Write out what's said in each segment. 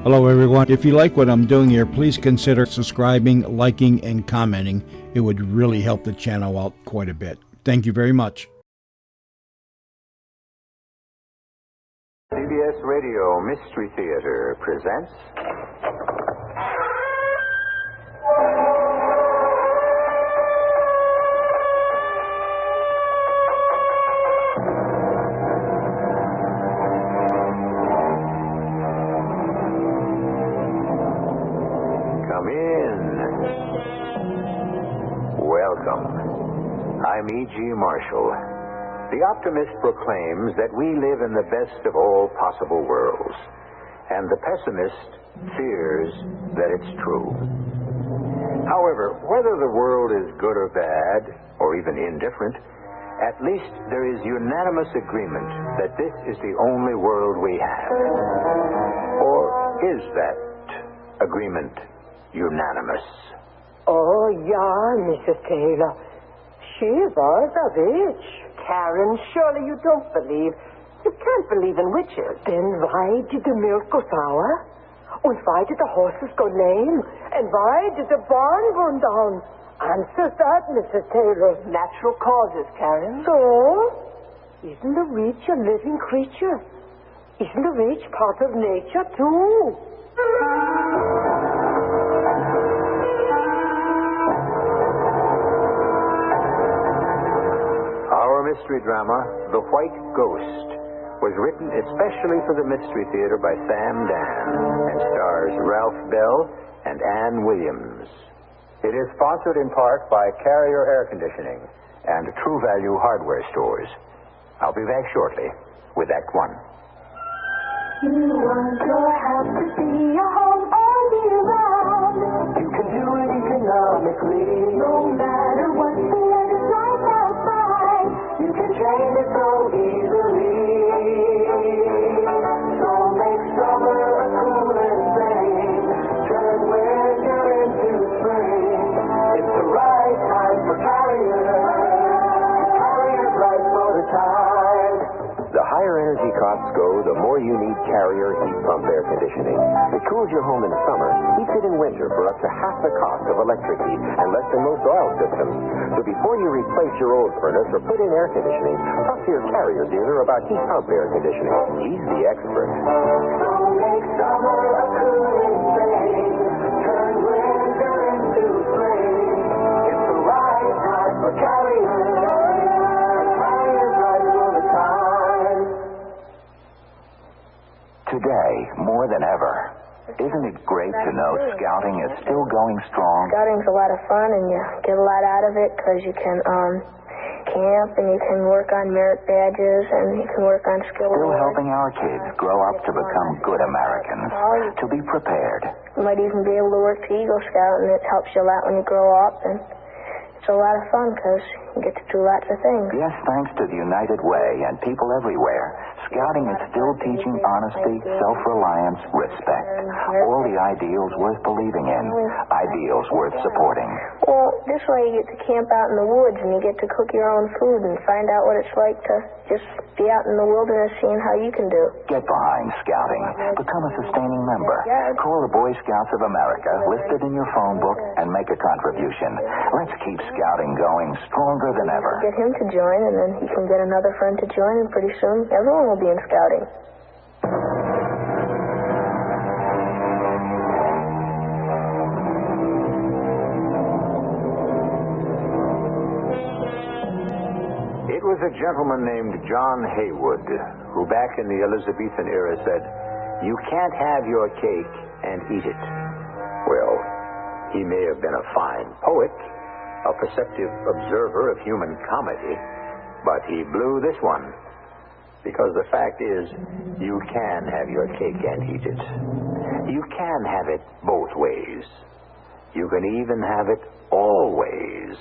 Hello, everyone. If you like what I'm doing here, please consider subscribing, liking, and commenting. It would really help the channel out quite a bit. Thank you very much. CBS Radio Mystery Theater presents... Come in. Welcome. I'm E.G. Marshall. The optimist proclaims that we live in the best of all possible worlds, and the pessimist fears that it's true. However, whether the world is good or bad, or even indifferent, at least there is unanimous agreement that this is the only world we have. Or is that agreement unanimous? Oh, yeah, Mrs. Taylor. She was a witch. Karen, surely you don't believe. You can't believe in witches. Then why did the milk go sour? And why did the horses go lame? And why did the barn burn down? Answer that, Mrs. Taylor. Natural causes, Karen. So? Isn't the witch a living creature? Isn't the witch part of nature, too? Mystery drama, The White Ghost, was written especially for the Mystery Theater by Sam Dan and stars Ralph Bell and Ann Williams. It is sponsored in part by Carrier Air Conditioning and True Value Hardware Stores. I'll be back shortly with Act One. You want your house to be a home all year round. You can do it economically, no matter what the weather's like outside. You can train it so easily. So make summer a cooling thing. Turn winter into spring. It's the right time for Carrier. Carrier's right for the time. The higher energy costs go, the more you need Carrier heat pump air conditioning. It cools your home in summer, heats it in winter for up to half the cost of electric heat and less than most oil systems. So before you replace your old furnace or put in air conditioning, talk to your Carrier dealer about heat pump air conditioning. He's the expert. So make summer a cooling thing. Turn winter into spring. It's the right time for Carrier. Carrier's right for the time. Today, more than ever, isn't it great to know scouting is still going strong? Scouting's a lot of fun, and you get a lot out of it because you can camp, and you can work on merit badges, and you can work on skill Still awards. helping our kids grow up to become good Americans, to be prepared. You might even be able to work the Eagle Scout, and it helps you a lot when you grow up, and it's a lot of fun because you get to do lots of things. Yes, thanks to the United Way and people everywhere, scouting is still teaching honesty, self-reliance, respect. All the ideals worth believing in, ideals worth supporting. Well, this way you get to camp out in the woods, and you get to cook your own food and find out what it's like to just be out in the wilderness seeing how you can do. Get behind scouting. Become a sustaining member. Call the Boy Scouts of America, list it in your phone book, and make a contribution. Let's keep scouting going stronger than ever. Get him to join, and then he can get another friend to join, and pretty soon everyone will be in scouting. It was a gentleman named John Haywood who back in the Elizabethan era said, "You can't have your cake and eat it." Well, he may have been a fine poet, a perceptive observer of human comedy, but he blew this one. Because the fact is, you can have your cake and eat it. You can have it both ways. You can even have it all ways.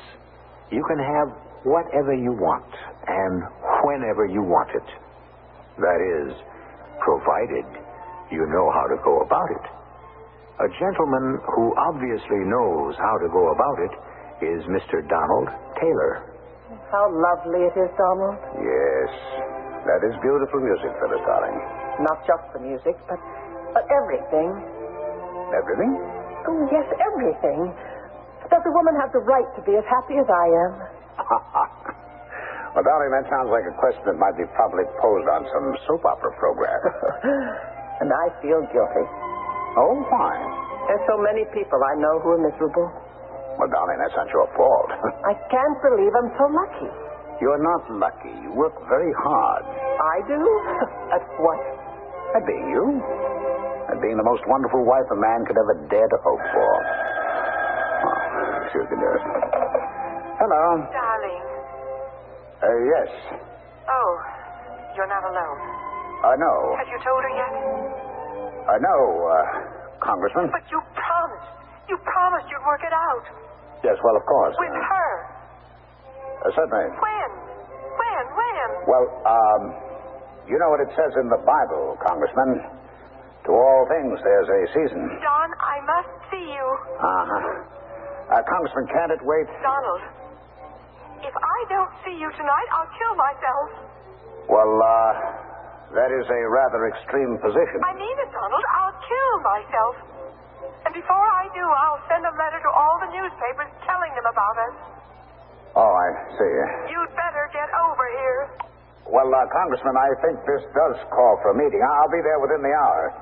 You can have whatever you want and whenever you want it. That is, provided you know how to go about it. A gentleman who obviously knows how to go about it is Mr. Donald Taylor. How lovely it is, Donald. Yes, that is beautiful music, Phyllis, darling. Not just the music, but Everything. Everything? Oh, yes, everything. Does a woman have the right to be as happy as I am? Well, darling, that sounds like a question that might be probably posed on some soap opera program. And I feel guilty. Oh, why? There's so many people I know who are miserable. Well, darling, that's not your fault. I can't believe I'm so lucky. You're not lucky. You work very hard. I do? At what? At being you. At being the most wonderful wife a man could ever dare to hope for. Oh, excuse me, dearest. Hello. Darling. Yes. Oh, you're not alone. No. Have you told her yet? No, Congressman. But you promised. You promised you'd work it out. Yes, well, of course. With her. Certainly. When? Well, you know what it says in the Bible, Congressman. To all things there's a season. Don, I must see you. Congressman, can't it wait? Donald, if I don't see you tonight, I'll kill myself. Well, that is a rather extreme position. I mean it, Donald. I'll kill myself. And before I do, I'll send a letter to all the newspapers telling them about us. Oh, I see. You'd better get over here. Well, Congressman, I think this does call for a meeting. I'll be there within the hour.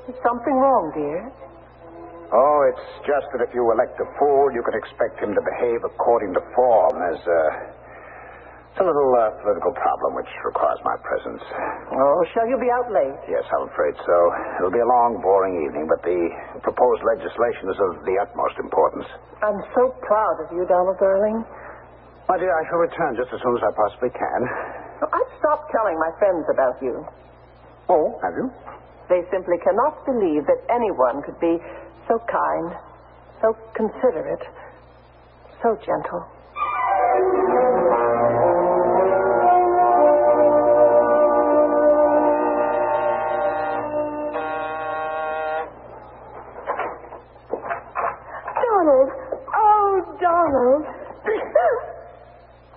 Is something wrong, dear? Oh, it's just that if you elect a fool, you can expect him to behave according to form. There's a little political problem which requires my presence. Oh, shall you be out late? Yes, I'm afraid so. It'll be a long, boring evening, but the proposed legislation is of the utmost importance. I'm so proud of you, Donald, darling. My dear, I shall return just as soon as I possibly can. I've stopped telling my friends about you. Oh, have you? They simply cannot believe that anyone could be so kind, so considerate, so gentle. Donald. Oh, Donald.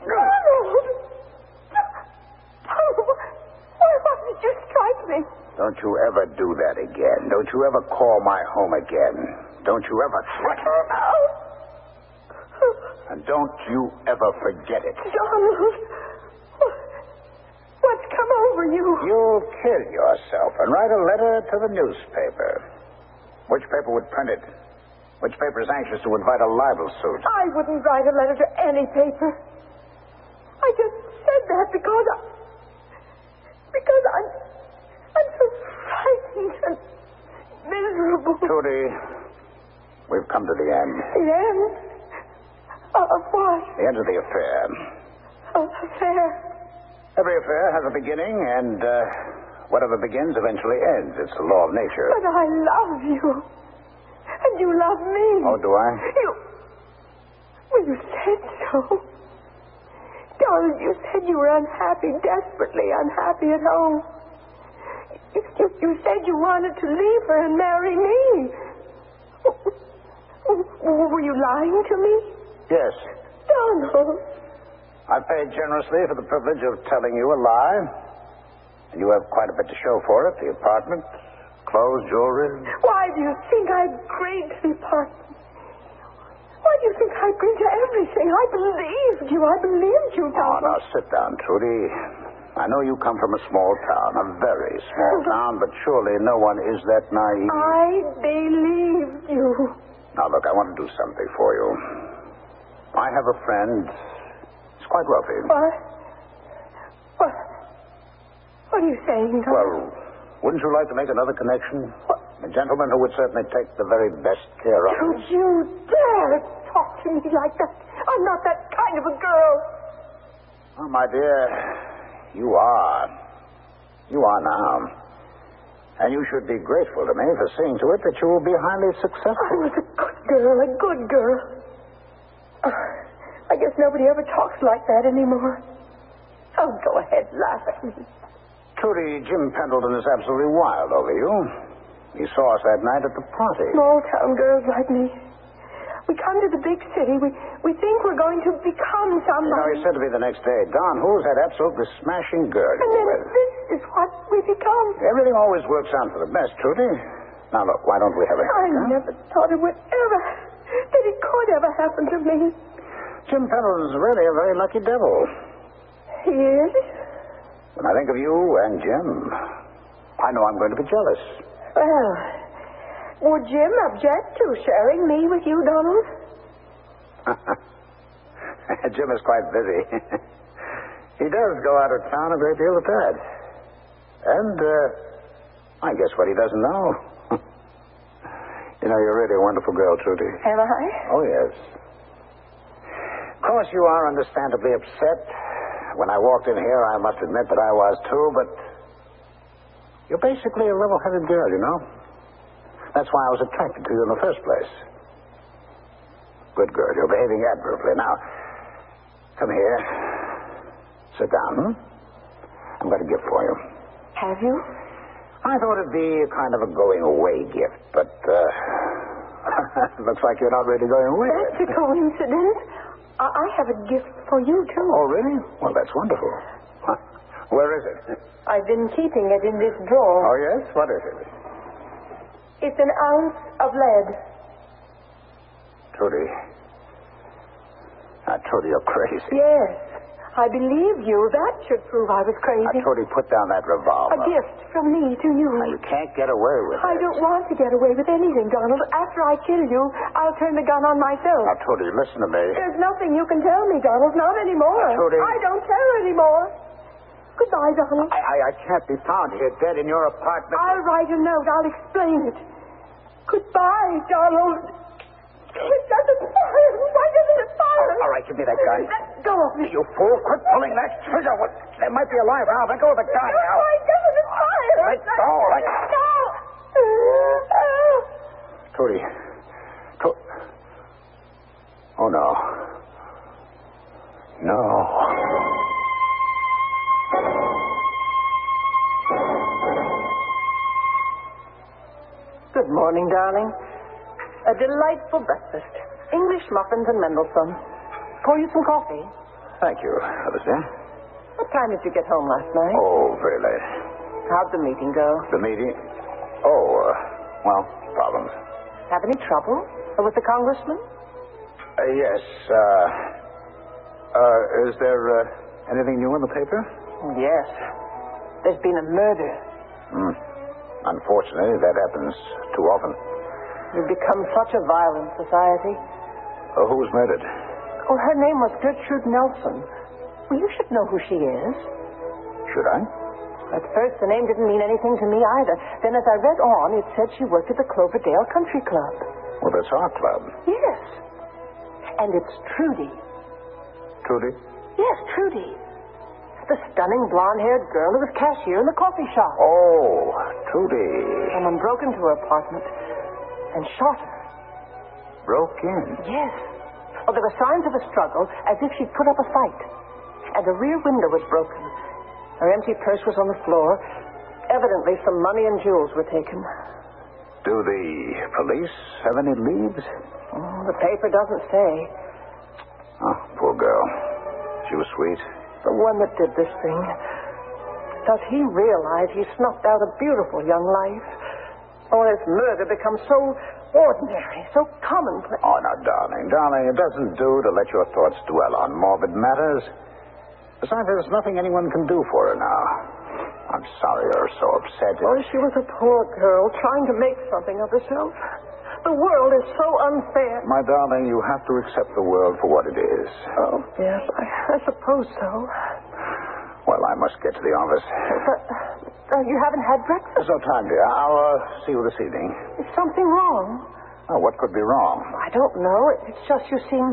Donald. Why did you strike me? Don't you ever do that again. Don't you ever call my home again. Don't you ever threaten. And don't you ever forget it. Donald. What's come over you? You'll kill yourself and write a letter to the newspaper. Which paper would print it? Which paper is anxious to invite a libel suit? I wouldn't write a letter to any paper. I just said that because I'm so frightened and miserable. Trudy, we've come to the end. The end? Of what? The end of the affair. Of affair. Every affair has a beginning, and whatever begins eventually ends. It's the law of nature. But I love you. And you love me. Oh, do I? Well, you said so. Darling, you said you were unhappy, desperately unhappy at home. You said you wanted to leave her and marry me. Were you lying to me? Yes. Donald. I paid generously for the privilege of telling you a lie. And you have quite a bit to show for it. The apartment, clothes, jewelry. Why do you think I agreed to the apartment? Why do you think I agreed to everything? I believed you. Oh, Donald. now sit down, Trudy. I know you come from a small town, a very small town, but surely no one is that naive. I believed you. Now, look, I want to do something for you. I have a friend. He's quite wealthy. What? What are you saying, Donald? Well, wouldn't you like to make another connection? A gentleman who would certainly take the very best care of you. Don't you dare talk to me like that. I'm not that kind of a girl. Oh, my dear, you are. You are now. And you should be grateful to me for seeing to it that you will be highly I successful. was a good girl. I guess nobody ever talks like that anymore. Oh, go ahead, laugh at me. Trudy, Jim Pendleton is absolutely wild over you. He saw us that night at the party. Small town girls like me. We come to the big city. We think we're going to become You know, somebody. he said to me the next day, Don, who's that absolutely smashing girl And you then were with? this is what we become. Everything always works out for the best, Trudy. Now, look, why don't we have a... I never thought it would ever, that it could ever happen to me. Jim Pendleton's really a very lucky devil. He is? When I think of you and Jim, I know I'm going to be jealous. Well, would Jim object to sharing me with you, Donald? Jim is quite busy. He does go out of town a great deal at that. And, I guess what he doesn't know. You know, you're really a wonderful girl, Trudy. Am I? Oh, yes. Of course, you are understandably upset. When I walked in here, I must admit that I was, too, but you're basically a level-headed girl, you know? That's why I was attracted to you in the first place. Good girl. You're behaving admirably. Now, come here. Sit down. I'm going to gift for you. Have you? I thought it'd be a kind of a going-away gift, but, looks like you're not really going away. That's a coincidence. I have a gift for you, too. Oh, really? Well, that's wonderful. Huh. Where is it? I've been keeping it in this drawer. Oh, yes? What is it? It's an ounce of lead. Trudy. Trudy, you're crazy. Yes. I believe you. That should prove I was crazy. Trudy, put down that revolver. A gift from me to you. You can't get away with it. I don't want to get away with anything, Donald. After I kill you, I'll turn the gun on myself. Now, Trudy, listen to me. There's nothing you can tell me, Donald. Not anymore. Trudy. I don't care anymore. Goodbye, Donald. I can't be found here dead in your apartment. I'll write a note. I'll explain it. Goodbye, Donald. It doesn't fire. Why doesn't it fire? All right, give me that gun. Let go of me. You fool. Quit pulling that trigger. What? There might be a live round. Let go of the gun now. Why doesn't it fire? Let go. Let go. Trudy. Oh, no. No. Good morning, darling. A delightful breakfast. English muffins and Mendelssohn. Pour you some coffee. Thank you, Alistair. What time did you get home last night? Oh, very late. How'd the meeting go? The meeting? Oh, well, problems. Have any trouble with the congressman? Yes, is there, anything new in the paper? Yes. There's been a murder. Unfortunately, that happens too often. We've become such a violent society. Who was murdered? Oh, her name was Gertrude Nelson. Well, you should know who she is. Should I? At first, the name didn't mean anything to me either. Then as I read on, it said she worked at the Cloverdale Country Club. Well, that's our club. Yes. And it's Trudy. Trudy? Yes, Trudy. The stunning blonde-haired girl who was cashier in the coffee shop. Oh, Trudy. Someone broke into her apartment and shot her. Broke in? Yes. Oh, there were signs of a struggle, as if she'd put up a fight. And the rear window was broken. Her empty purse was on the floor. Evidently, some money and jewels were taken. Do the police have any leads? Oh, the paper doesn't say. Oh, poor girl. She was sweet. The one that did this thing. Does he realize he snuffed out a beautiful young life? Or has murder become so ordinary, so commonplace? Oh, now, darling, it doesn't do to let your thoughts dwell on morbid matters. Besides, there's nothing anyone can do for her now. I'm sorry you're so upset. Oh, she was a poor girl trying to make something of herself. The world is so unfair. My darling, you have to accept the world for what it is. Oh, yes, I suppose so. Well, I must get to the office. But you haven't had breakfast? There's no time, dear. I'll see you this evening. Is something wrong? Oh, what could be wrong? I don't know. It's just you seem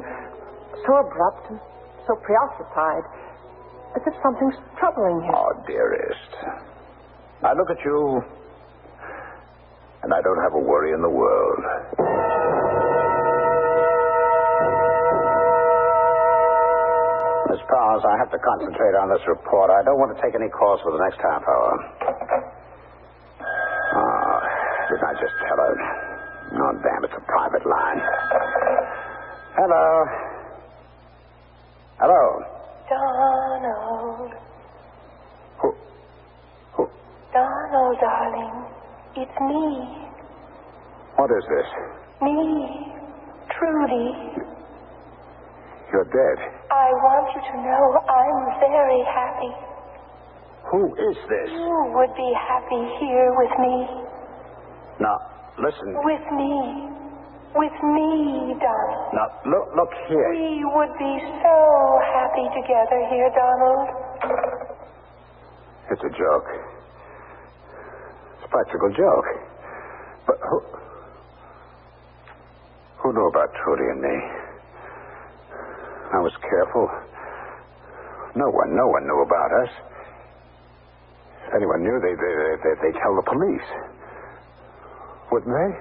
so abrupt and so preoccupied. As if something's troubling you. Oh, dearest. I look at you, and I don't have a worry in the world. Miss Powers, I have to concentrate on this report. I don't want to take any calls for the next half hour. Oh, didn't I just tell her? Oh, damn, it's a private line. Hello. Hello. Donald. Who? Donald, darling. It's me. What is this? Me. Trudy. You're dead. I want you to know I'm very happy. Who is this? You would be happy here with me. Now, listen. With me. With me, Donald. Now, look here. We would be so happy together here, Donald. It's a joke. It's a practical joke. But who knew about Trudy and me? I was careful. No one knew about us. If anyone knew, they'd tell the police. Wouldn't they?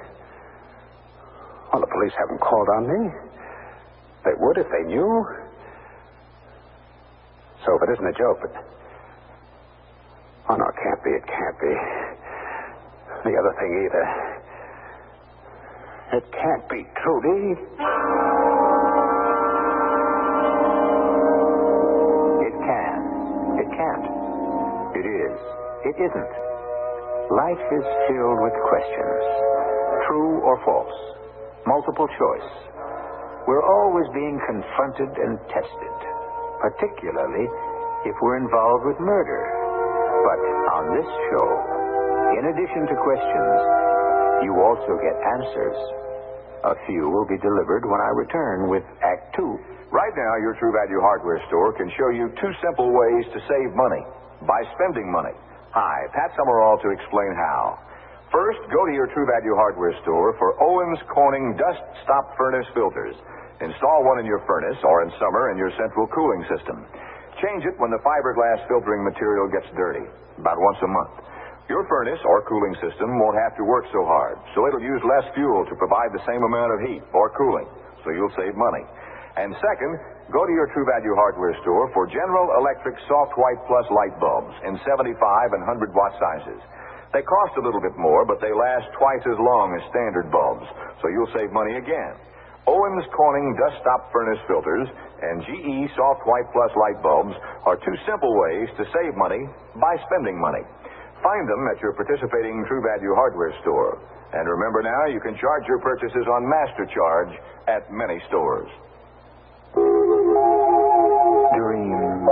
Well, the police haven't called on me. They would if they knew. So if it isn't a joke, but... Oh, no, it can't be. It can't be. The other thing either. It can't be Trudy. It can. It can't. It is. It isn't. Life is filled with questions. True or false. Multiple choice. We're always being confronted and tested. Particularly if we're involved with murder. But on this show, in addition to questions, you also get answers. A few will be delivered when I return with Act 2. Right now, your True Value hardware store can show you 2 simple ways to save money by spending money. Hi, Pat Summerall to explain how. First, go to your True Value hardware store for Owens Corning Dust Stop Furnace filters. Install one in your furnace or in summer in your central cooling system. Change it when the fiberglass filtering material gets dirty, about once a month. Your furnace or cooling system won't have to work so hard, so it'll use less fuel to provide the same amount of heat or cooling, so you'll save money. And second, go to your True Value hardware store for General Electric Soft White Plus light bulbs in 75 and 100 watt sizes. They cost a little bit more, but they last twice as long as standard bulbs, so you'll save money again. Owens Corning Dust Stop Furnace filters and GE Soft White Plus light bulbs are 2 simple ways to save money by spending money. Find them at your participating True Value hardware store. And remember now, you can charge your purchases on Master Charge at many stores. Dreams.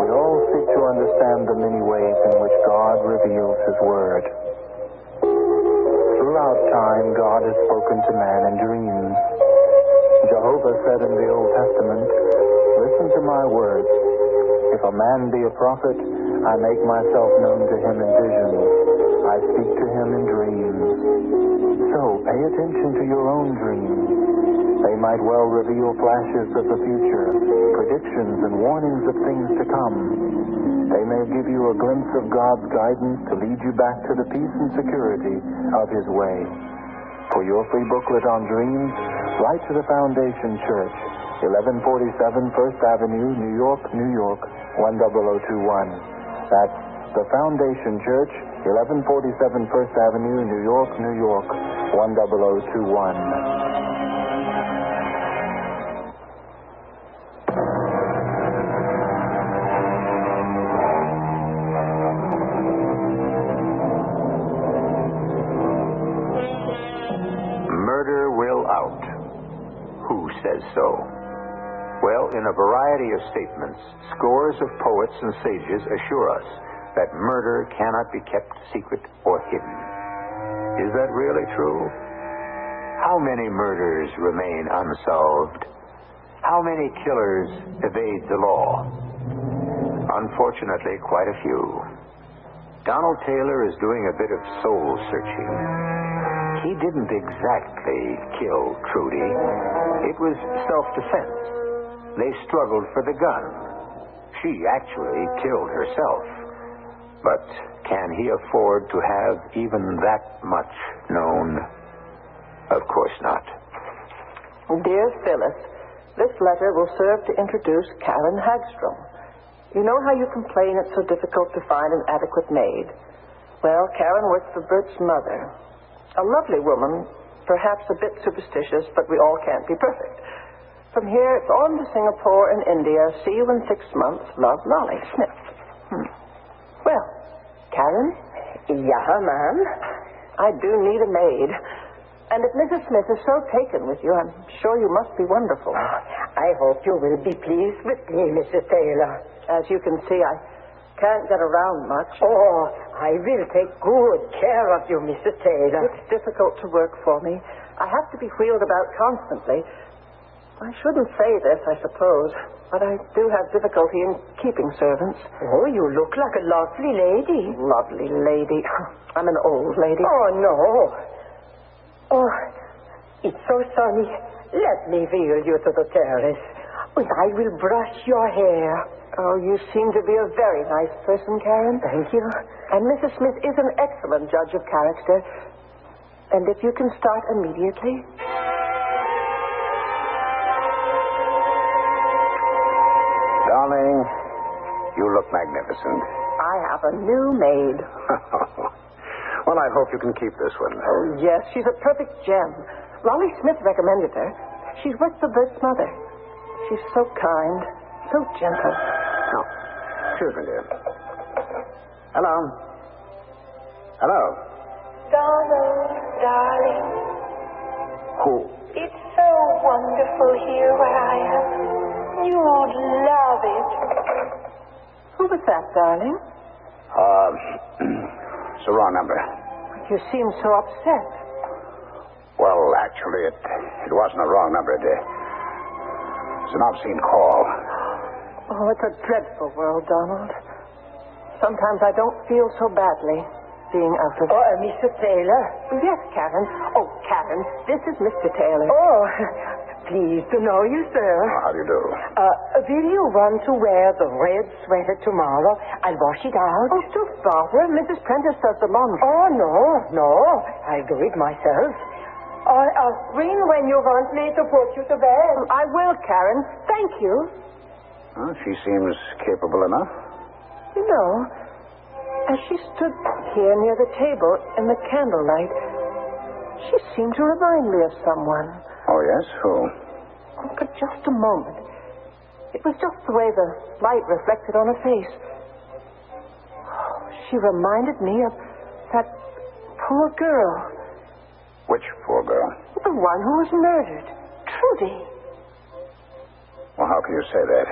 We all seek to understand the many ways in which God reveals His Word. Throughout time, God has spoken to man in dreams. Jehovah said in the Old Testament, "Listen to my words. If a man be a prophet, I make myself known to him in visions. I speak to him in dreams." So, pay attention to your own dreams. They might well reveal flashes of the future, predictions and warnings of things to come. They may give you a glimpse of God's guidance to lead you back to the peace and security of His way. For your free booklet on dreams, write to the Foundation Church, 1147 First Avenue, New York, New York, 10021. That's the Foundation Church, 1147 First Avenue, New York, New York, 10021. Murder will out. Who says so? Well, in a variety of statements, scores of poets and sages assure us that murder cannot be kept secret or hidden. Is that really true? How many murders remain unsolved? How many killers evade the law? Unfortunately, quite a few. Donald Taylor is doing a bit of soul searching. He didn't exactly kill Trudy. It was self-defense. They struggled for the gun. She actually killed herself. But can he afford to have even that much known? Of course not. Dear Phyllis, this letter will serve to introduce Karen Hagstrom. You know how you complain it's so difficult to find an adequate maid? Well, Karen works for Bert's mother. A lovely woman, perhaps a bit superstitious, but we all can't be perfect. From here, it's on to Singapore and India. See you in 6 months. Love, Lolly Smith. Well, Karen? Yeah, ma'am. I do need a maid. And if Mrs. Smith is so taken with you, I'm sure you must be wonderful. I hope you will be pleased with me, Mrs. Taylor. As you can see, I can't get around much. Oh, I will take good care of you, Mrs. Taylor. It's difficult to work for me. I have to be wheeled about constantly. I shouldn't say this, I suppose, but I do have difficulty in keeping servants. Oh, you look like a lovely lady. Lovely lady. I'm an old lady. Oh, no. Oh, it's so sunny. Let me wheel you to the terrace, and I will brush your hair. Oh, you seem to be a very nice person, Karen. Thank you. And Mrs. Smith is an excellent judge of character. And if you can start immediately... Darling, you look magnificent. I have a new maid. Well, I hope you can keep this one. Oh, yes, she's a perfect gem. Lolly Smith recommended her. She's worked for Bert's mother. She's so kind, so gentle. Oh, excuse me, dear. Hello. Hello. Donald, darling, Who? it's so wonderful here where I am. You'd love it. Who was that, darling? It's the wrong number. You seem so upset. Well, actually, it wasn't a wrong number. It's an obscene call. Oh, it's a dreadful world, Donald. Sometimes I don't feel so badly being out of... Oh, Mr. Taylor. Yes, Karen. Oh, Karen, this is Mr. Taylor. Oh, pleased to know you, sir. How do you do? Will you want to wear the red sweater tomorrow? I'll wash it out. Oh, don't bother. Mrs. Prentice does the laundry. Oh, no. I'll do it myself. Ring when you want me to put you to bed. I will, Karen. Thank you. Well, she seems capable enough. You know, as she stood here near the table in the candlelight, she seemed to remind me of someone. Oh, yes? Who? Oh, for just a moment. It was just the way the light reflected on her face. Oh, she reminded me of that poor girl. Which poor girl? The one who was murdered. Trudy. Well, how can you say that?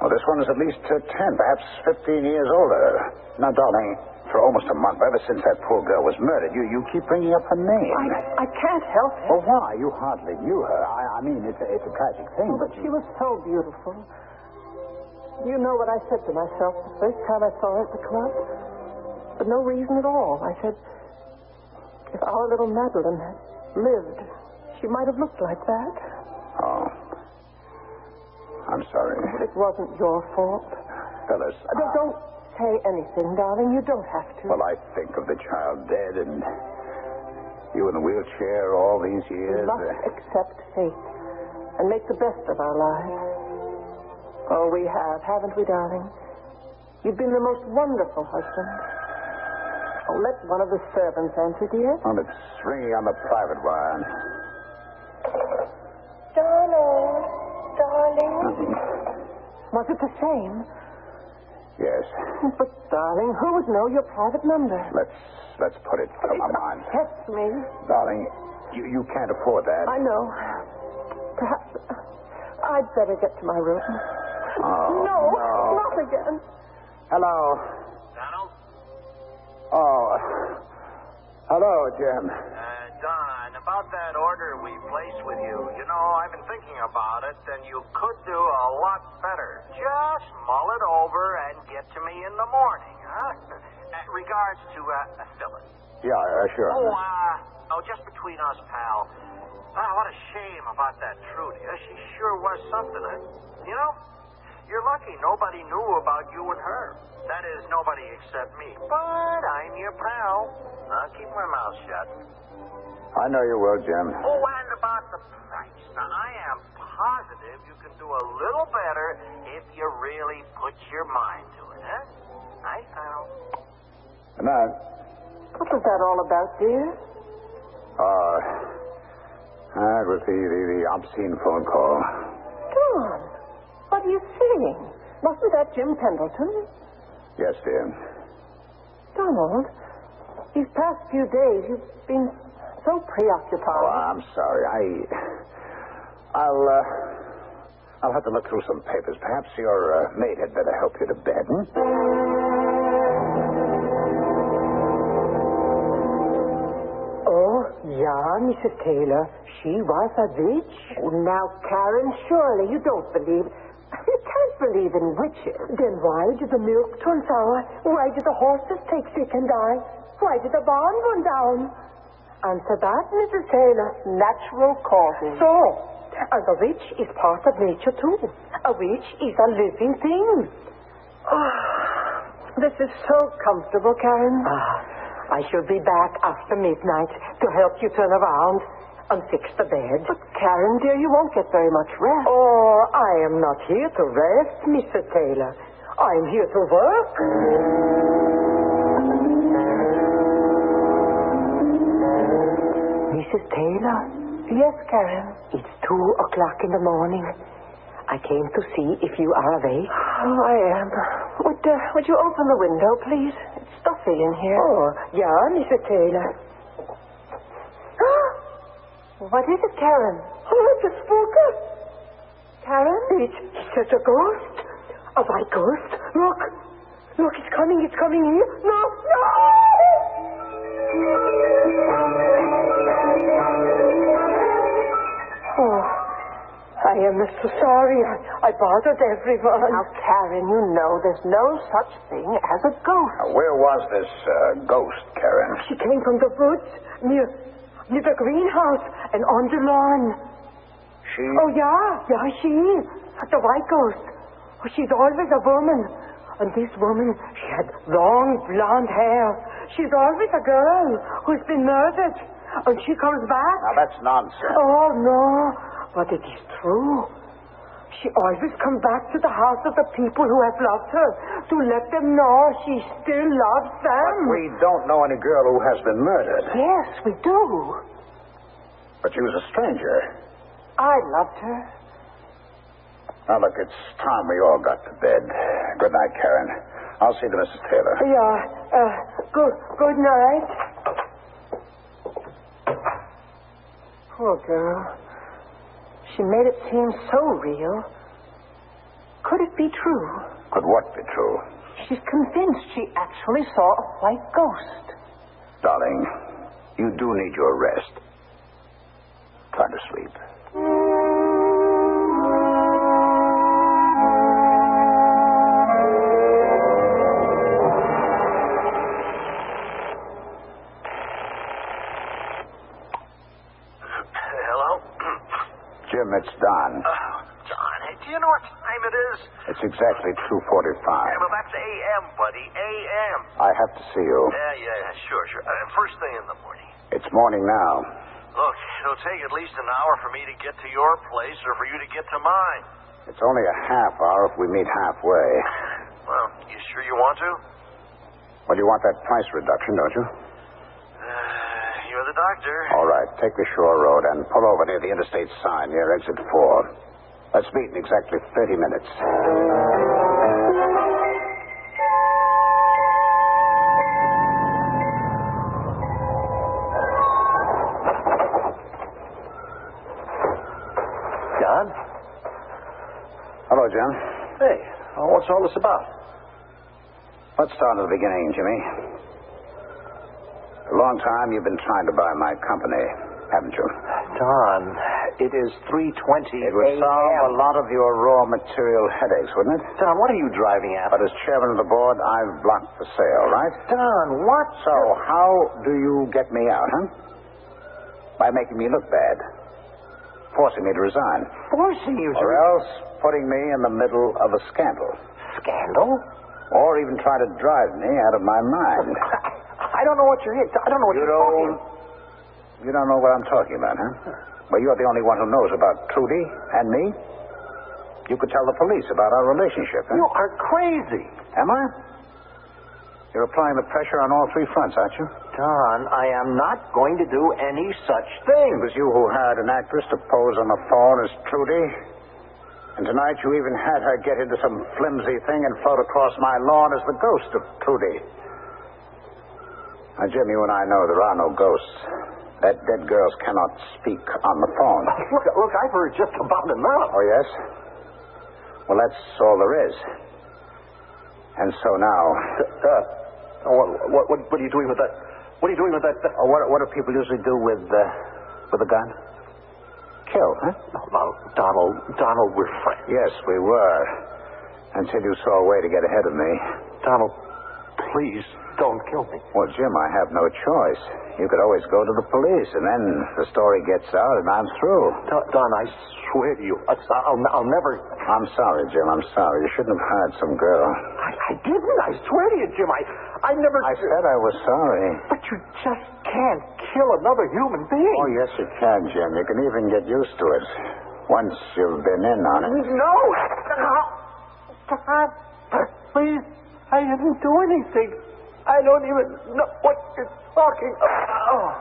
Well, this one is at least 10, perhaps 15 years older. Now, darling, for almost a month, ever since that poor girl was murdered, you keep bringing up her name. I can't help it. Well, why? You hardly knew her. I mean, it's a tragic thing. Oh, but she was so beautiful. You know what I said to myself the first time I saw her at the club? For no reason at all. I said, if our little Madeline had lived, she might have looked like that. Oh. I'm sorry. But it wasn't your fault. Phyllis. Don't say anything, darling. You don't have to. Well, I think of the child dead and you in the wheelchair all these years. We must accept fate and make the best of our lives. Oh, we have, haven't we, darling? You've been the most wonderful husband. Oh, let one of the servants answer, dear. Well, it's ringing on the private wire. Donald, darling. Was it the same? Yes. But, darling, who would know your private number? Let's put it from my mind. Upsets me. Darling, you can't afford that. I know. Perhaps I'd better get to my room. Oh, No, not again. Hello. Donald? Oh. Hello, Jim. Don, about that order we placed with you, you know, I've been thinking about it, and you could do a lot better. Just mull it over and get to me in the morning, huh? Regards to Phyllis. Yeah, sure. Oh, just between us, pal. What a shame about that Trudy. She sure was something. You know, you're lucky nobody knew about you and her. That is, nobody except me. But I'm your pal. I'll keep my mouth shut. I know you will, Jim. Oh, and about the price. Now, I am positive you can do a little better if you really put your mind to it, huh? Night, pal. Good night. What was that all about, dear? It was the obscene phone call. John, what are you saying? Wasn't that Jim Pendleton? Yes, dear. Donald, these past few days you've been so preoccupied. Oh, I'm sorry. I'll have to look through some papers. Perhaps your maid had better help you to bed, Oh, yeah, Mrs. Taylor. She was a witch. Oh, now, Karen, surely you don't believe... You can't believe in witches. Then why did the milk turn sour? Why did the horses take sick and die? Why did the barn run down? Answer that, Mrs. Taylor. Natural causes. So, and a witch is part of nature, too. A witch is a living thing. This is so comfortable, Karen. I shall be back after midnight to help you turn around and fix the bed. But, Karen, dear, you won't get very much rest. Oh, I am not here to rest, Mr. Taylor. I'm here to work. Mrs. Taylor? Yes, Karen? It's 2:00 in the morning. I came to see if you are awake. Oh, I am. Would you open the window, please? It's stuffy in here. Oh, yeah, Mrs. Taylor. What is it, Karen? Oh, it's a spooker. Karen? It's a ghost. A white ghost. Look, it's coming here. No! Oh, I am so sorry. I bothered everyone. Now, Karen, you know there's no such thing as a ghost. Now, where was this ghost, Karen? She came from the woods near the greenhouse and on the lawn. She? Oh, yeah, she is. The white ghost. Oh, she's always a woman. And this woman, she had long blonde hair. She's always a girl who's been murdered. And she comes back. Now, that's nonsense. Oh, no. But it is true. She always comes back to the house of the people who have loved her to let them know she still loves them. But we don't know any girl who has been murdered. Yes, we do. But she was a stranger. I loved her. Now, look, it's time we all got to bed. Good night, Karen. I'll see to Mrs. Taylor. Yeah, good night. Poor girl. She made it seem so real. Could it be true? Could what be true? She's convinced she actually saw a white ghost. Darling, you do need your rest. Try to sleep. Jim, it's Don. John, hey, do you know what time it is? It's exactly 2:45. Yeah, well, that's A.M., buddy. A.M. I have to see you. Yeah, sure. First thing in the morning. It's morning now. Look, it'll take at least an hour for me to get to your place or for you to get to mine. It's only a half hour if we meet halfway. Well, you sure you want to? Well, you want that price reduction, don't you? You're the doctor. All right, take the shore road and pull over near the interstate sign near exit 4. Let's meet in exactly 30 minutes. John? Hello, John. Hey, what's all this about? Let's start at the beginning, Jimmy. A long time you've been trying to buy my company, haven't you? Don, it is 3:20 It would solve a lot of your raw material headaches, wouldn't it? Don, what are you driving at? But as chairman of the board, I've blocked the sale, right? Don, what? So how do you get me out, huh? By making me look bad. Forcing me to resign. Forcing you to... Or else putting me in the middle of a scandal. Scandal? Or even try to drive me out of my mind. I don't know what you're... I don't know what you're talking about. You don't know what I'm talking about, huh? Well, you're the only one who knows about Trudy and me. You could tell the police about our relationship, huh? You are crazy. Am I? You're applying the pressure on all three fronts, aren't you? Don, I am not going to do any such thing. It was you who hired an actress to pose on the phone as Trudy. And tonight you even had her get into some flimsy thing and float across my lawn as the ghost of Trudy. Now, Jim, you and I know there are no ghosts. That dead girls cannot speak on the phone. Look, I've heard just about enough. Oh, yes? Well, that's all there is. And so now... What are you doing with that? What are you doing with that? What do people usually do with a gun? Kill, huh? No, Donald, we're friends. Yes, we were. Until you saw a way to get ahead of me. Donald, please don't kill me. Well, Jim, I have no choice. You could always go to the police, and then the story gets out, and I'm through. Don, I swear to you, I'll never... I'm sorry, Jim, I'm sorry. You shouldn't have hired some girl. I didn't. I swear to you, Jim. I never... I said I was sorry. But you just can't kill another human being. Oh, yes, you can, Jim. You can even get used to it. Once you've been in on it. No! Don, please, I didn't do anything. I don't even know what you're talking about.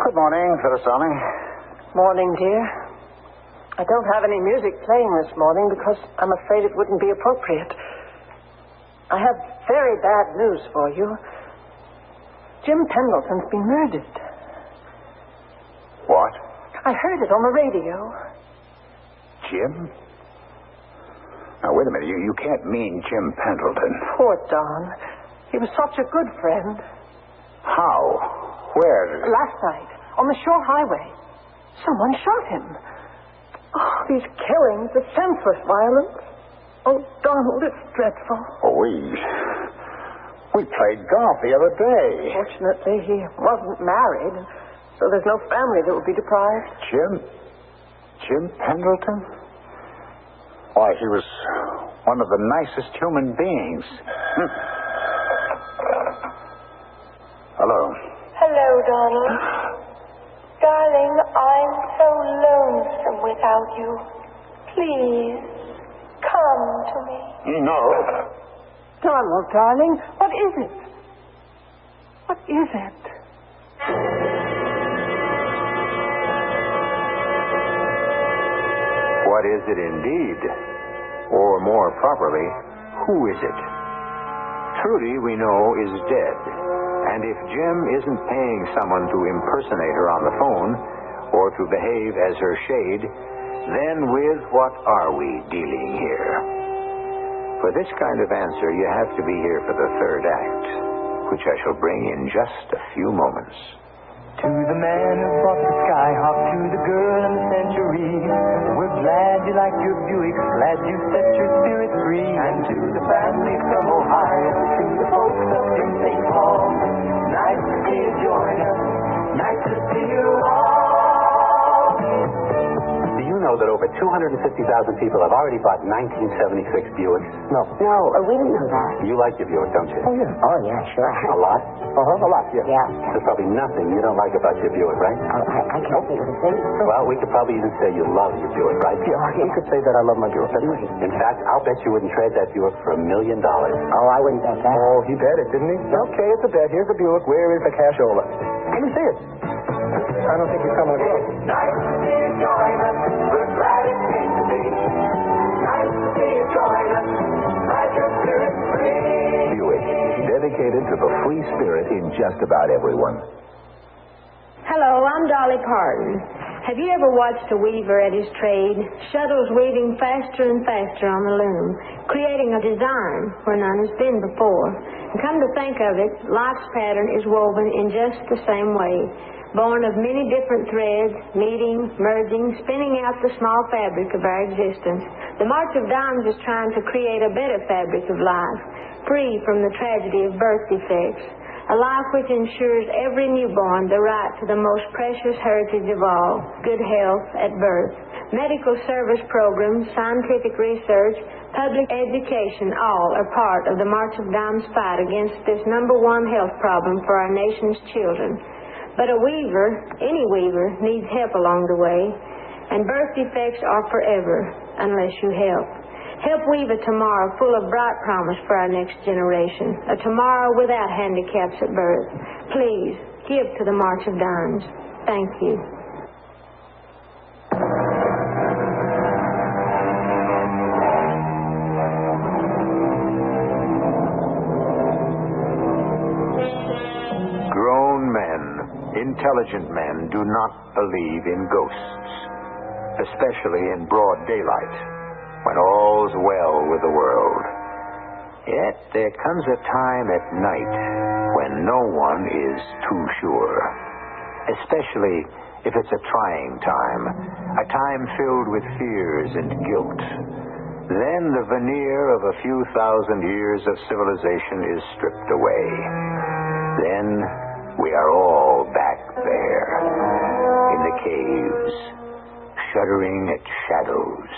Good morning, Phyllis darling. Morning, dear. I don't have any music playing this morning because I'm afraid it wouldn't be appropriate. I have very bad news for you. Jim Pendleton's been murdered. What? I heard it on the radio. Jim? Now, wait a minute. You can't mean Jim Pendleton. Poor Don. He was such a good friend. How? Where? Last night, on the shore highway. Someone shot him. Oh, these killings, the senseless violence. Oh, Donald, it's dreadful. Oh, we played golf the other day. Fortunately, he wasn't married, so there's no family that would be deprived. Jim Pendleton? Why, he was one of the nicest human beings. Hello. Hello, Donald. Darling, I'm so lonesome without you. Please, come to me. No. Donald, darling, what is it? What is it? What is it indeed? Or more properly, who is it? Trudy, we know, is dead. And if Jim isn't paying someone to impersonate her on the phone or to behave as her shade, then with what are we dealing here? For this kind of answer, you have to be here for the third act, which I shall bring in just a few moments. To the man who bought the Skyhawk, to the girl in the Century, we're glad you like your Buick, glad you set your spirit free. And to the family from Ohio, to the folks up in St. Paul, nice to see you join us, nice to see you all. Do you know that over 250,000 people have already bought 1976 Buicks? No, we didn't know that. You like your Buick, don't you? Oh, yeah, sure. A lot? A lot, yeah. Yeah. There's probably nothing you don't like about your Buick, right? I can't think of a thing. Well, we could probably even say you love your Buick, right? Yeah. You could say that I love my Buick. In fact, I'll bet you wouldn't trade that Buick for $1 million. Oh, I wouldn't bet that. Oh, he bet it, didn't he? Okay, it's a bet. Here's the Buick. Where is the cashola? Let me see it. I don't think he's coming across. Nice to see you join us, we're glad it came to be. Nice to see you join us, like your spirit free. Buick, dedicated to the free spirit in just about everyone. Hello, I'm Dolly Parton. Have you ever watched a weaver at his trade? Shuttles weaving faster and faster on the loom, creating a design where none has been before. And come to think of it, life's pattern is woven in just the same way, born of many different threads, meeting, merging, spinning out the small fabric of our existence. The March of Dimes is trying to create a better fabric of life, free from the tragedy of birth defects. A life which ensures every newborn the right to the most precious heritage of all, good health at birth. Medical service programs, scientific research, public education, all are part of the March of Dimes fight against this #1 health problem for our nation's children. But a weaver, any weaver, needs help along the way, and birth defects are forever unless you help. Help weave a tomorrow full of bright promise for our next generation. A tomorrow without handicaps at birth. Please, give to the March of Dimes. Thank you. Grown men, intelligent men, do not believe in ghosts, especially in broad daylight, when all's well with the world. Yet there comes a time at night when no one is too sure, especially if it's a trying time, a time filled with fears and guilt. Then the veneer of a few thousand years of civilization is stripped away. Then we are all back there, in the caves, shuddering at shadows.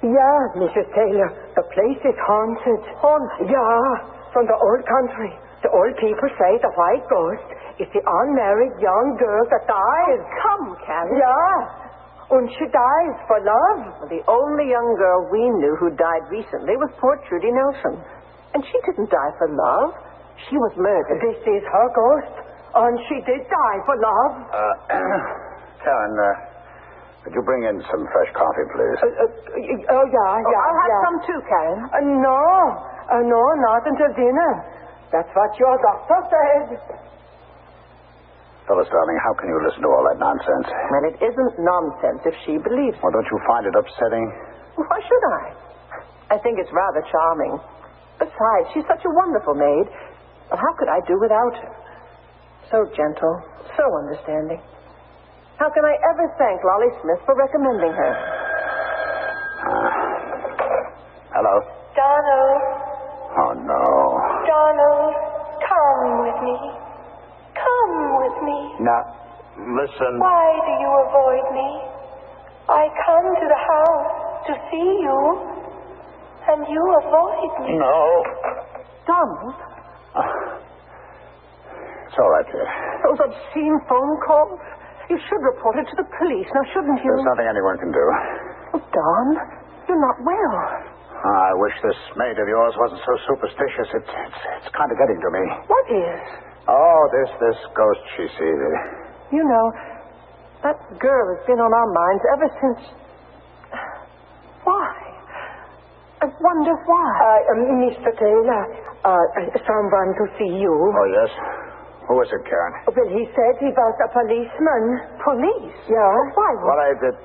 Yeah, Mrs. Taylor, the place is haunted. Haunted? Yeah, from the old country. The old people say the white ghost is the unmarried young girl that dies. Oh, come, Karen. Yeah, and she dies for love. The only young girl we knew who died recently was poor Trudy Nelson. And she didn't die for love. She was murdered. This is her ghost, and she did die for love. Karen, could you bring in some fresh coffee, please? Oh, yeah. I'll have some too, Karen. No, not until dinner. That's what your doctor said. Phyllis, darling, how can you listen to all that nonsense? Well, it isn't nonsense if she believes Well, don't you find it upsetting? Why should I? I think it's rather charming. Besides, she's such a wonderful maid. Well, how could I do without her? So gentle, so understanding. How can I ever thank Lolly Smith for recommending her? Hello? Donald, Oh, no. Donald, come with me. Come with me. Now, listen. Why do you avoid me? I come to the house to see you, and you avoid me. No. Donald? It's all right, dear. Those obscene phone calls? You should report it to the police, now shouldn't you? There's nothing anyone can do. Oh, Don, you're not well. I wish this maid of yours wasn't so superstitious. It's kind of getting to me. What is? Oh, this ghost she sees. You know, that girl has been on our minds ever since... Why? I wonder why. Mr. Taylor, someone to see you. Oh, yes? Who is it, Karen? Well, he said he was a policeman. Police? Yeah. Why? Well, it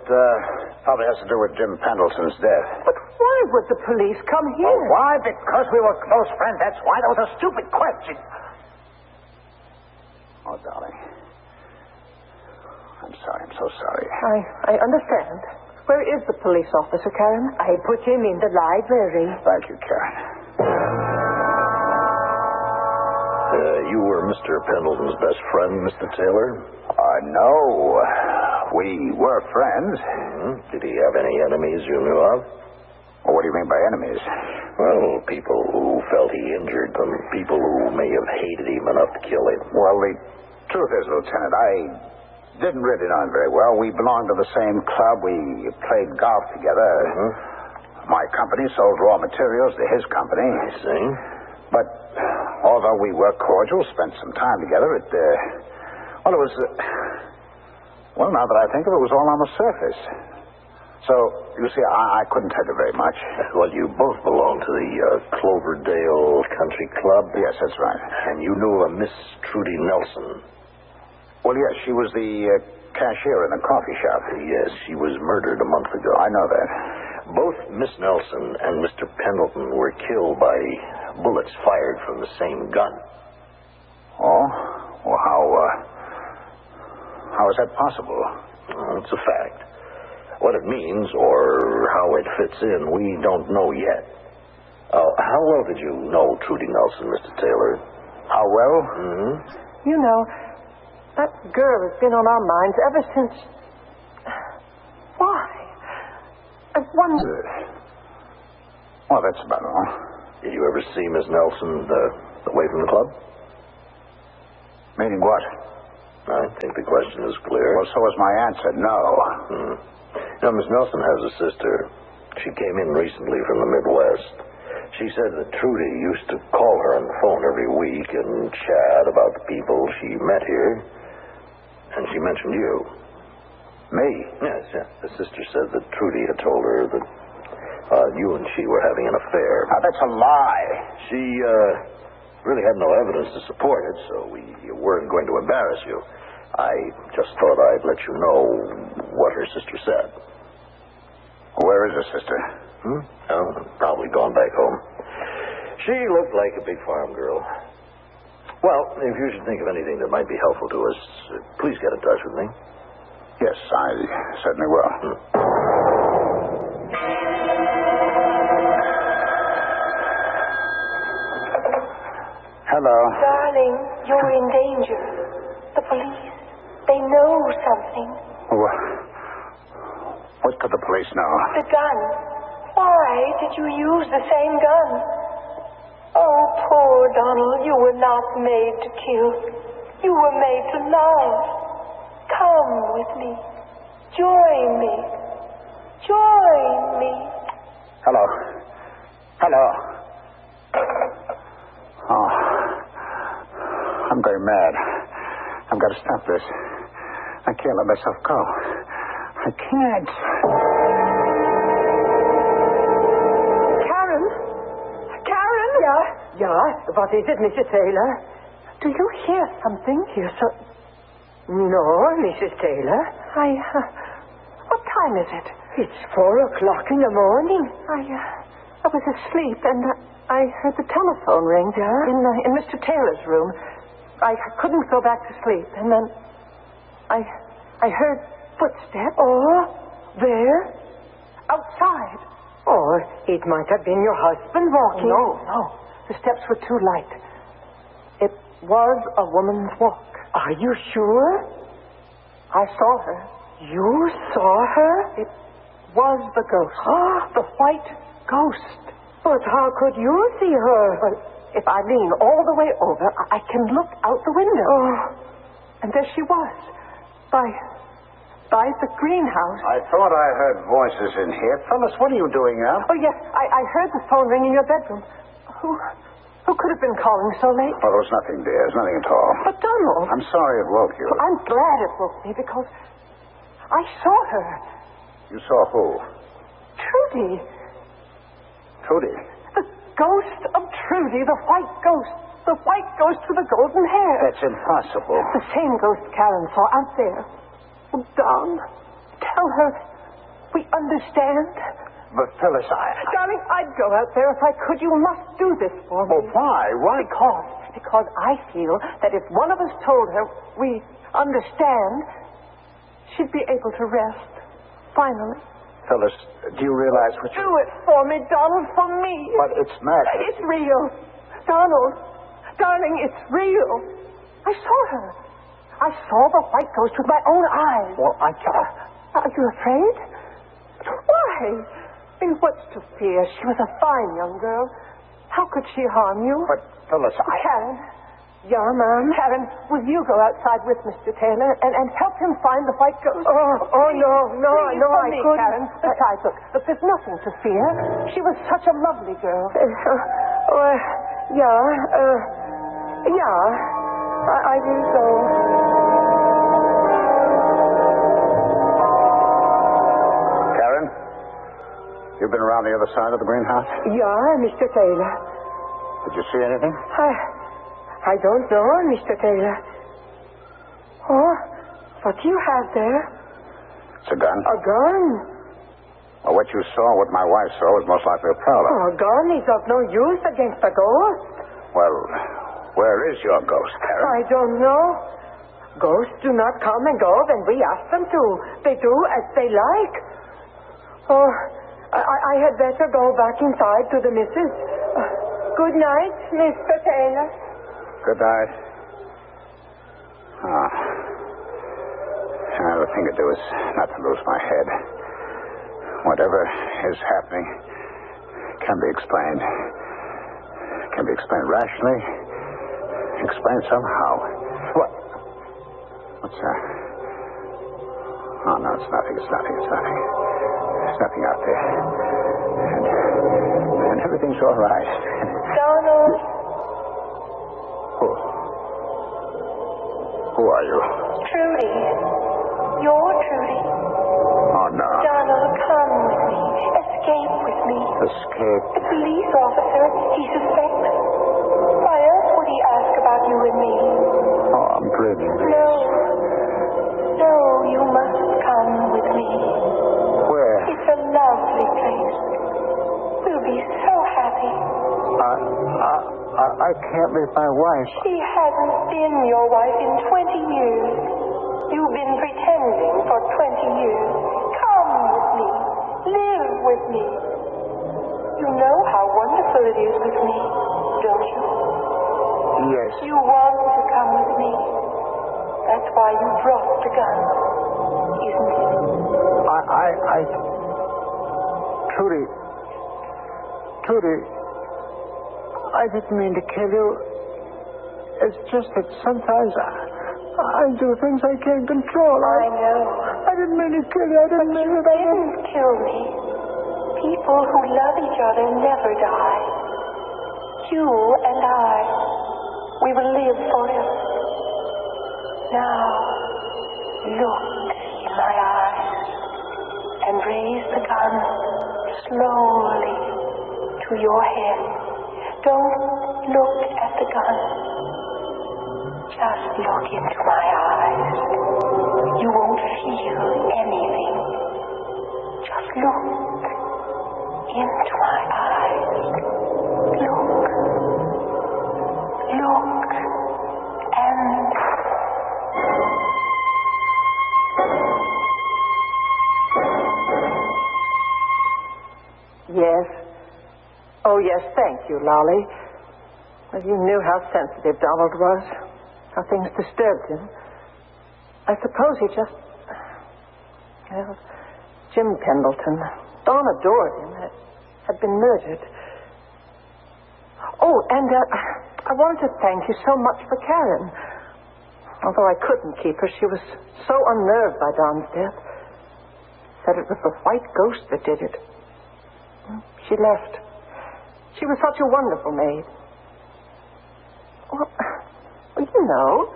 probably has to do with Jim Pendleton's death. But why would the police come here? Oh, why? Because we were close friends. That's why. That was a stupid question. Oh, darling. I'm sorry. I'm so sorry. I understand. Where is the police officer, Karen? I put him in the library. Thank you, Karen. You were Mr. Pendleton's best friend, Mr. Taylor? No. We were friends. Mm-hmm. Did he have any enemies you knew of? Well, what do you mean by enemies? Well, people who felt he injured them, people who may have hated him enough to kill him. Well, the truth is, Lieutenant, I didn't really know him very well. We belonged to the same club. We played golf together. Mm-hmm. My company sold raw materials to his company. I see. But although we were cordial, spent some time together, it was... well, now that I think of it, it was all on the surface. So, you see, I couldn't tell you very much. Well, you both belong to the Cloverdale Country Club? Yes, that's right. And you knew a Miss Trudy Nelson? Well, yes, she was the cashier in the coffee shop. Yes, she was murdered a month ago. I know that. Both Miss Nelson and Mr. Pendleton were killed by bullets fired from the same gun. Oh? Well, how is that possible? Well, it's a fact. What it means or how it fits in, we don't know yet. How well did you know Trudy Nelson, Mr. Taylor? How well? Mm-hmm. You know, that girl has been on our minds ever since... Why? I wonder... Well, that's about all. Did you ever see Miss Nelson away from the club? Meaning what? I think the question is clear. Well, so is my answer, no. Now, Miss Nelson has a sister. She came in recently from the Midwest. embarrassed. She said that Trudy used to call her on the phone every week and chat about the people she met here. And she mentioned you. Me? Yes. The sister said that Trudy had told her that you and she were having an affair. Now, that's a lie. She really had no evidence to support it, so we weren't going to embarrass you. I just thought I'd let you know what her sister said. Where is her sister? Oh, probably gone back home. She looked like a big farm girl. Well, if you should think of anything that might be helpful to us, please get in touch with me. Yes, I certainly will. Hello. Darling, you're in danger. The police, they know something. What could the police know? The gun. Why did you use the same gun? Oh, poor Donald, you were not made to kill. You were made to love. Come with me. Join me. Join me. Hello. Oh, I'm going mad. I've got to stop this. I can't let myself go. I can't. Karen? Yeah? What is it, Mrs. Taylor? Do you hear something? No, Mrs. Taylor. What time is it? It's 4:00 in the morning. I was asleep and I heard the telephone ring in Mr. Taylor's room. I couldn't go back to sleep, and then I heard footsteps. Oh, there? Outside. Or it might have been your husband walking. No. The steps were too light. It was a woman's walk. Are you sure? I saw her. You saw her? It was the ghost. The white ghost. But how could you see her? Well, if I lean all the way over, I can look out the window. Oh. And there she was. By the greenhouse. I thought I heard voices in here. Phyllis, what are you doing now? Oh, yes. I heard the phone ring in your bedroom. Who could have been calling so late? Well, there was nothing, dear. There's nothing at all. But, Donald. I'm sorry it woke you. I'm glad it woke me because I saw her. You saw who? Trudy. Trudy? The ghost of Trudy, the white ghost. The white ghost with the golden hair. That's impossible. The same ghost Karen saw out there. Oh, Don, tell her we understand. But, Phyllis, Darling, I'd go out there if I could. You must do this for me. Well, why? Why? Because I feel that if one of us told her we understand, she'd be able to rest. Finally. Phyllis, do you realize what Do it for me, Donald, for me. But it's madness. It's real. Donald, darling, it's real. I saw her. I saw the white ghost with my own eyes. Well, I can't. Are you afraid? Why? What's to fear? She was a fine young girl. How could she harm you? But, Phyllis, Karen. Yeah, ma'am. Karen, will you go outside with Mr. Taylor and help him find the white ghost? No, I couldn't. Karen. Besides, look, there's nothing to fear. She was such a lovely girl. I will go. Karen? You've been around the other side of the greenhouse? Yeah, Mr. Taylor. Did you see anything? I don't know, Mr. Taylor. Oh, what do you have there? It's a gun. A gun? Well, what you saw, what my wife saw, was most likely a prowler. Oh, a gun is of no use against a ghost. Well, where is your ghost, Karen? I don't know. Ghosts do not come and go when we ask them to. They do as they like. Oh, I had better go back inside to the missus. Good night, Mr. Taylor. Good night. The thing to do is not to lose my head. Whatever is happening can be explained. Can be explained rationally. Explained somehow. What? What's that? Oh, no, it's nothing. It's nothing. There's nothing out there. And everything everything's all right. Donald. Who are you? Trudy. You're Trudy. Oh, no. Donald, come with me. Escape with me. Escape? The police officer, he suspects. Why else would he ask about you and me? Oh, I'm dreaming this. No, you must come with me. Where? It's a lovely place. We'll be so happy. I can't leave my wife. She hasn't been your wife in 20 years. You've been pretending for 20 years. Come with me. Live with me. You know how wonderful it is with me, don't you? Yes. You want to come with me. That's why you brought the gun, isn't it? Trudy, I didn't mean to kill you. It's just that sometimes I do things I can't control. I know. I didn't mean to kill you. I didn't mean to. You didn't kill me. People who love each other never die. You and I, we will live forever. Now, look in my eyes and raise the gun slowly to your head. Don't look at the gun. Just look into my eyes. You won't feel anything. Just look into my eyes. Look, and... Yes. Oh, yes, thank you, Lolly. Well, you knew how sensitive Donald was, how things disturbed him. I suppose he just... Well, Jim Pendleton. Don adored him, had been murdered. Oh, and I wanted to thank you so much for Karen. Although I couldn't keep her, she was so unnerved by Don's death. Said it was the white ghost that did it. She left. She was such a wonderful maid. Well, you know,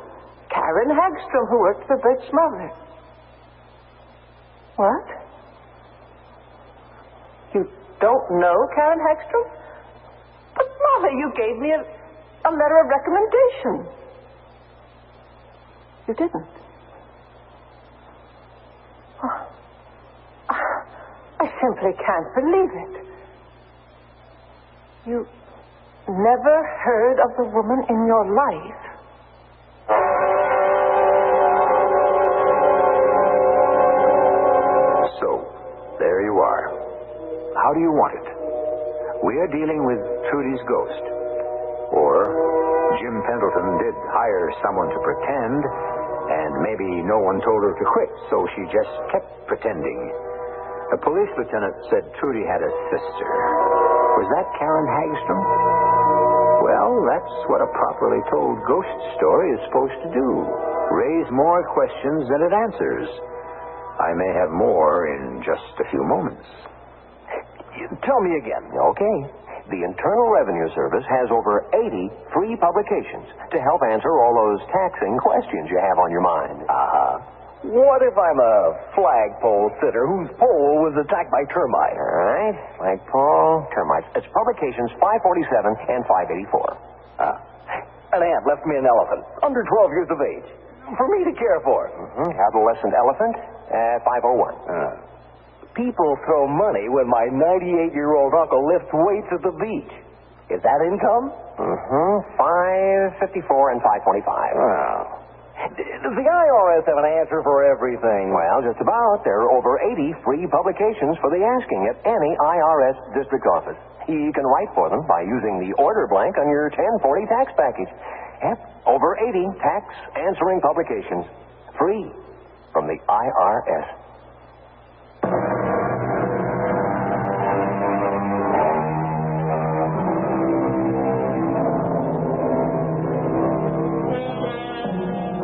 Karen Hagstrom, who worked for Bert's mother. What? You don't know Karen Hagstrom? But, Mother, you gave me a letter of recommendation. You didn't. Oh, I simply can't believe it. You never heard of the woman in your life? So, there you are. How do you want it? We are dealing with Trudy's ghost. Or Jim Pendleton did hire someone to pretend, and maybe no one told her to quit, so she just kept pretending. A police lieutenant said Trudy had a sister. Was that Karen Hagstrom? Well, that's what a properly told ghost story is supposed to do. Raise more questions than it answers. I may have more in just a few moments. Tell me again. Okay. The Internal Revenue Service has over 80 free publications to help answer all those taxing questions you have on your mind. What if I'm a flagpole sitter whose pole was attacked by termites? All right. Flagpole, termites. It's publications 547 and 584. An ant left me an elephant, under 12 years of age, for me to care for. Adolescent elephant, 501. People throw money when my 98-year-old uncle lifts weights at the beach. Is that income? 554 and 525. Does the IRS have an answer for everything? Well, just about. There are over 80 free publications for the asking at any IRS district office. You can write for them by using the order blank on your 1040 tax package. Yep, over 80 tax answering publications. Free from the IRS.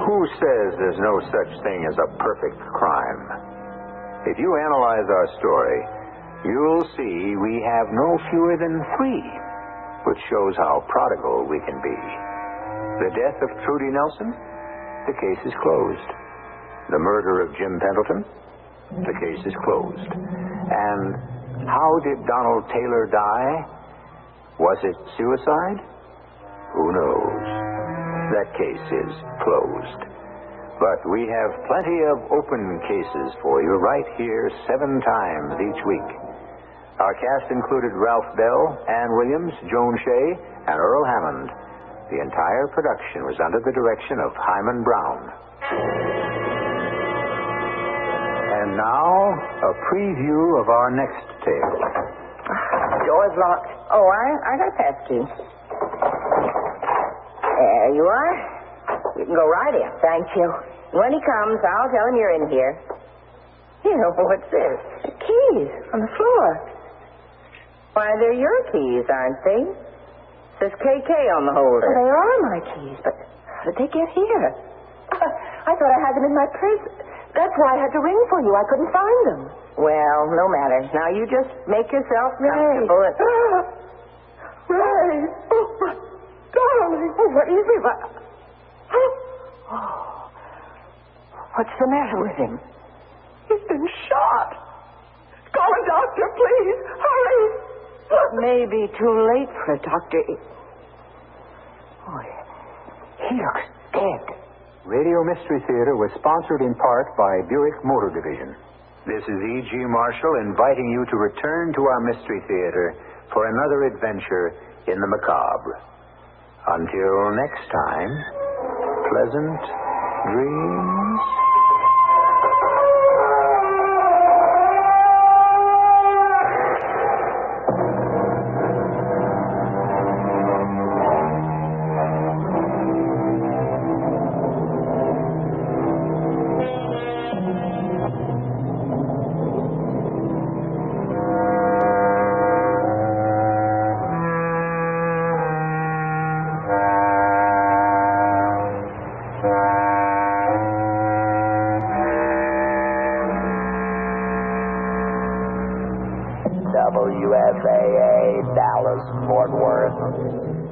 Who says there's no such thing as a perfect crime? If you analyze our story, you'll see we have no fewer than 3, which shows how prodigal we can be. The death of Trudy Nelson, the case is closed. The murder of Jim Pendleton, the case is closed. And how did Donald Taylor die? Was it suicide? Who knows? That case is closed. But we have plenty of open cases for you right here 7 times each week. Our cast included Ralph Bell, Ann Williams, Joan Shay, and Earl Hammond. The entire production was under the direction of Hyman Brown. And now, a preview of our next tale. Door's locked. Oh, I got a pass key. There you are. You can go right in. Thank you. When he comes, I'll tell him you're in here. You know, what's this? Keys on the floor. Why, they're your keys, aren't they? Says KK on the holder. Well, they are my keys, but how did they get here? I thought I had them in my purse. That's why I had to ring for you. I couldn't find them. Well, no matter. Now you just make yourself comfortable. Ray! Oh, my darling! Oh, what is it? Oh. What's the matter with him? He's been shot. Call a doctor, please. Hurry! It may be too late for a doctor. Oh, he looks dead. Radio Mystery Theater was sponsored in part by Buick Motor Division. This is E.G. Marshall inviting you to return to our Mystery Theater for another adventure in the macabre. Until next time, pleasant dreams. WFAA, Dallas, Fort Worth.